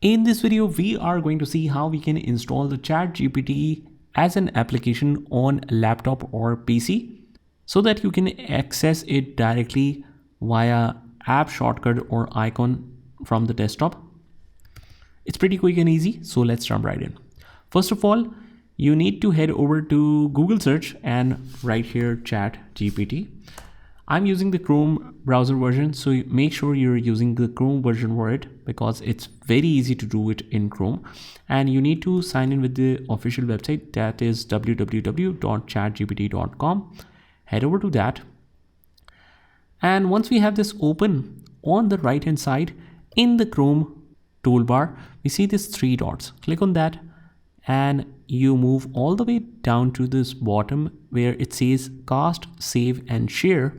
In this video, we are going to see how we can install the ChatGPT as an application on laptop or PC so that you can access it directly via app shortcut or icon from the desktop. It's pretty quick and easy, so let's jump right in. First of all, you need to head over to Google search and write here ChatGPT. I'm using the Chrome browser version, so make sure you're using the Chrome version for it because it's very easy to do it in Chrome. And you need to sign in with the official website, that is www.chatgpt.com. Head over to that. And once we have this open, on the right hand side in the Chrome toolbar, we see these three dots. Click on that and you move all the way down to this bottom where it says cast, save and share.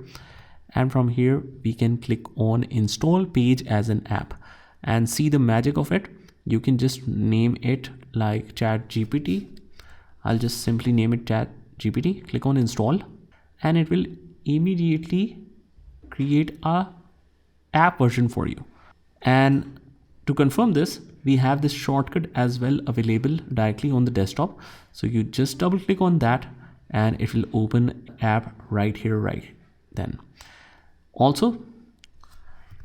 And from here we can click on install page as an app and see the magic of it. You can just name it like ChatGPT. I'll just simply name it ChatGPT. Click on install and it will immediately create a app version for you. And to confirm this, we have this shortcut as well available directly on the desktop. So you just double click on that and it will open app right here, right then. Also,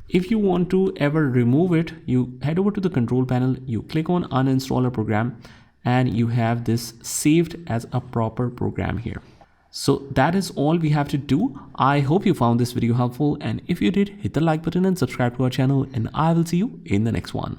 if you want to ever remove it, you head over to the control panel, you click on uninstall a program and you have this saved as a proper program here. So that is all we have to do. I hope you found this video helpful, and if you did, hit the like button and subscribe to our channel, and I will see you in the next one.